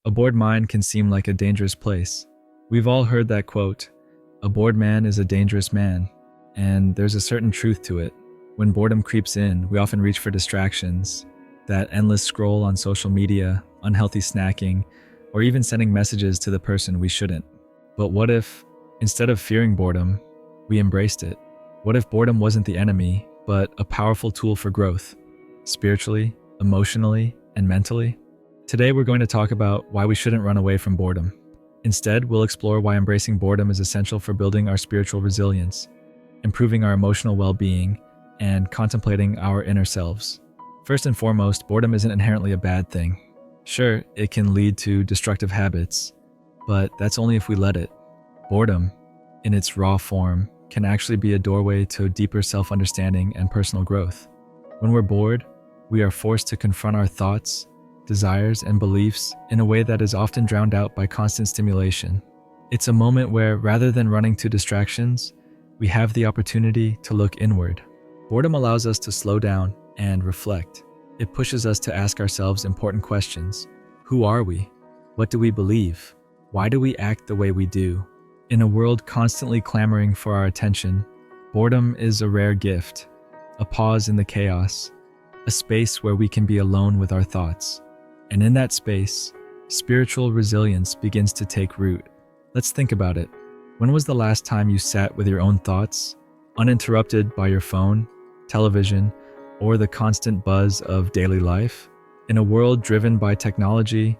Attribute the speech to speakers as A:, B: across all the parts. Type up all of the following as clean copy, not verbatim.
A: A bored mind can seem like a dangerous place. We've all heard that quote, "A bored man is a dangerous man," and there's a certain truth to it. When boredom creeps in, we often reach for distractions, that endless scroll on social media, unhealthy snacking, or even sending messages to the person we shouldn't. But what if, instead of fearing boredom, we embraced it? What if boredom wasn't the enemy, but a powerful tool for growth, spiritually, emotionally, and mentally? Today we're going to talk about why we shouldn't run away from boredom. Instead, we'll explore why embracing boredom is essential for building our spiritual resilience, improving our emotional well-being, and contemplating our inner selves. First and foremost, boredom isn't inherently a bad thing. Sure, it can lead to destructive habits, but that's only if we let it. Boredom, in its raw form, can actually be a doorway to deeper self-understanding and personal growth. When we're bored, we are forced to confront our thoughts, desires, and beliefs in a way that is often drowned out by constant stimulation. It's a moment where, rather than running to distractions, we have the opportunity to look inward. Boredom allows us to slow down and reflect. It pushes us to ask ourselves important questions. Who are we? What do we believe? Why do we act the way we do? In a world constantly clamoring for our attention, boredom is a rare gift, a pause in the chaos, a space where we can be alone with our thoughts. And in that space, spiritual resilience begins to take root. Let's think about it. When was the last time you sat with your own thoughts, uninterrupted by your phone, television, or the constant buzz of daily life? In a world driven by technology,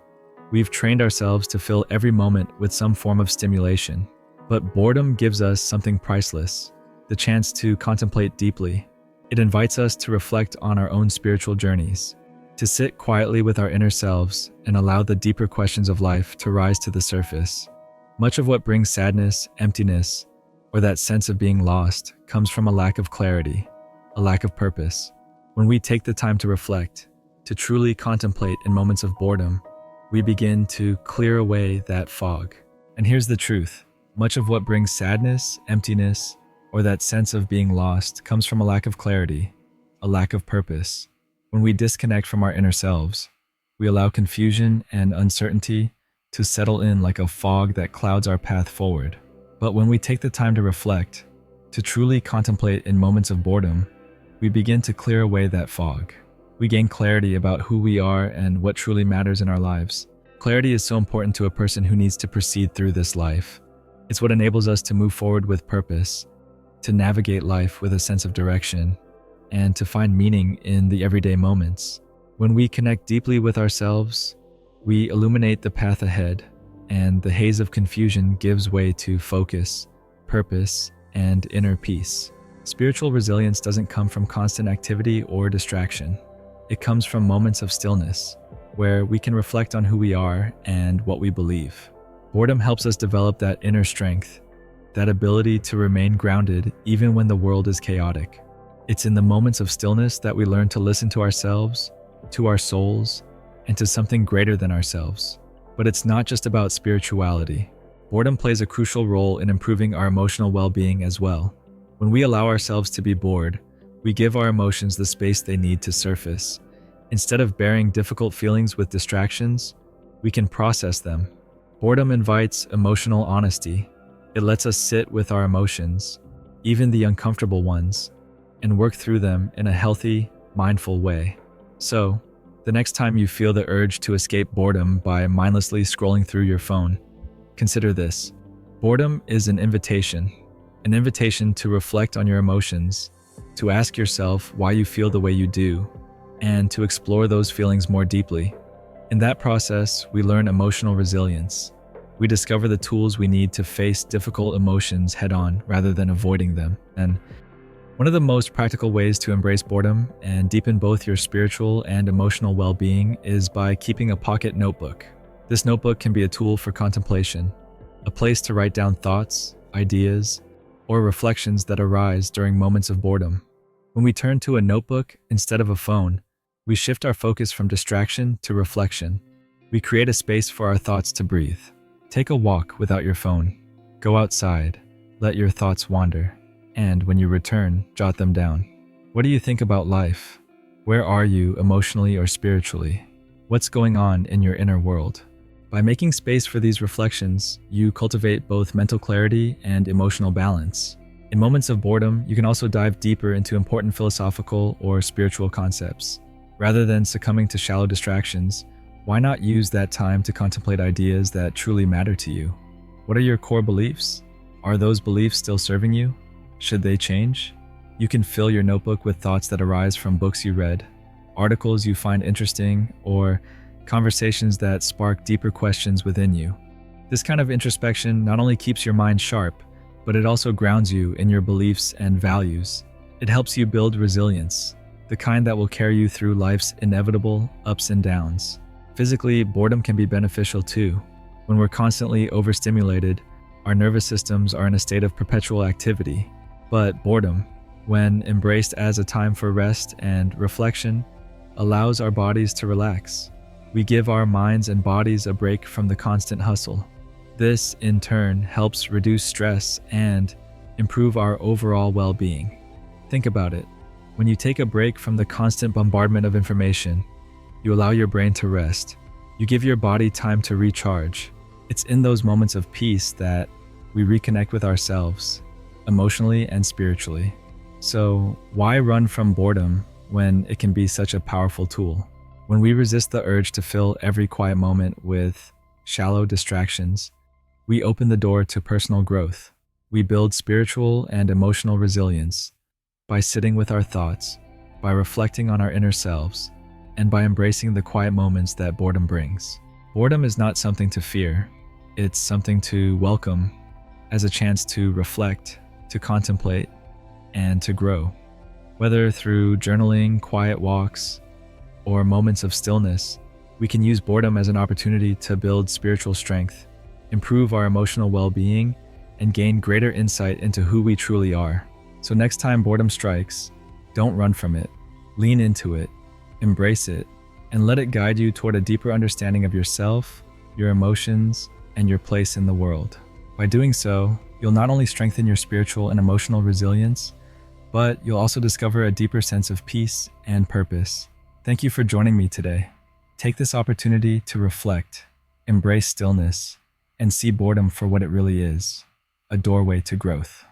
A: we've trained ourselves to fill every moment with some form of stimulation. But boredom gives us something priceless, the chance to contemplate deeply. It invites us to reflect on our own spiritual journeys, to sit quietly with our inner selves and allow the deeper questions of life to rise to the surface. Much of what brings sadness, emptiness, or that sense of being lost comes from a lack of clarity, a lack of purpose. When we take the time to reflect, to truly contemplate in moments of boredom, we begin to clear away that fog. And here's the truth. Much of what brings sadness, emptiness, or that sense of being lost comes from a lack of clarity, a lack of purpose. When we disconnect from our inner selves, we allow confusion and uncertainty to settle in like a fog that clouds our path forward. But when we take the time to reflect, to truly contemplate in moments of boredom, we begin to clear away that fog. We gain clarity about who we are and what truly matters in our lives. Clarity is so important to a person who needs to proceed through this life. It's what enables us to move forward with purpose, to navigate life with a sense of direction, and to find meaning in the everyday moments. When we connect deeply with ourselves, we illuminate the path ahead, and the haze of confusion gives way to focus, purpose, and inner peace. Spiritual resilience doesn't come from constant activity or distraction. It comes from moments of stillness, where we can reflect on who we are and what we believe. Boredom helps us develop that inner strength, that ability to remain grounded even when the world is chaotic. It's in the moments of stillness that we learn to listen to ourselves, to our souls, and to something greater than ourselves. But it's not just about spirituality. Boredom plays a crucial role in improving our emotional well-being as well. When we allow ourselves to be bored, we give our emotions the space they need to surface. Instead of burying difficult feelings with distractions, we can process them. Boredom invites emotional honesty. It lets us sit with our emotions, even the uncomfortable ones, and work through them in a healthy, mindful way. So, the next time you feel the urge to escape boredom by mindlessly scrolling through your phone, consider this. Boredom is an invitation to reflect on your emotions, to ask yourself why you feel the way you do, and to explore those feelings more deeply. In that process, we learn emotional resilience. We discover the tools we need to face difficult emotions head-on rather than avoiding them. And one of the most practical ways to embrace boredom and deepen both your spiritual and emotional well-being is by keeping a pocket notebook. This notebook can be a tool for contemplation, a place to write down thoughts, ideas, or reflections that arise during moments of boredom. When we turn to a notebook instead of a phone, we shift our focus from distraction to reflection. We create a space for our thoughts to breathe. Take a walk without your phone. Go outside. Let your thoughts wander. and when you return, jot them down. What do you think about life? Where are you emotionally or spiritually? What's going on in your inner world? By making space for these reflections, you cultivate both mental clarity and emotional balance. In moments of boredom, you can also dive deeper into important philosophical or spiritual concepts. Rather than succumbing to shallow distractions, why not use that time to contemplate ideas that truly matter to you? What are your core beliefs? Are those beliefs still serving you? Should they change? You can fill your notebook with thoughts that arise from books you read, articles you find interesting, or conversations that spark deeper questions within you. This kind of introspection not only keeps your mind sharp, but it also grounds you in your beliefs and values. It helps you build resilience, the kind that will carry you through life's inevitable ups and downs. Physically, boredom can be beneficial too. When we're constantly overstimulated, our nervous systems are in a state of perpetual activity. But boredom, when embraced as a time for rest and reflection, allows our bodies to relax. We give our minds and bodies a break from the constant hustle. This, in turn, helps reduce stress and improve our overall well-being. Think about it. When you take a break from the constant bombardment of information, you allow your brain to rest. You give your body time to recharge. It's in those moments of peace that we reconnect with ourselves, emotionally and spiritually. So, why run from boredom when it can be such a powerful tool? When we resist the urge to fill every quiet moment with shallow distractions, we open the door to personal growth. We build spiritual and emotional resilience by sitting with our thoughts, by reflecting on our inner selves, and by embracing the quiet moments that boredom brings. Boredom is not something to fear. It's something to welcome as a chance to reflect, to contemplate, and to grow. Whether through journaling, quiet walks, or moments of stillness, we can use boredom as an opportunity to build spiritual strength, improve our emotional well-being, and gain greater insight into who we truly are. So next time boredom strikes, don't run from it. Lean into it, embrace it, and let it guide you toward a deeper understanding of yourself, your emotions, and your place in the world. By doing so, you'll not only strengthen your spiritual and emotional resilience, but you'll also discover a deeper sense of peace and purpose. Thank you for joining me today. Take this opportunity to reflect, embrace stillness, and see boredom for what it really is, a doorway to growth.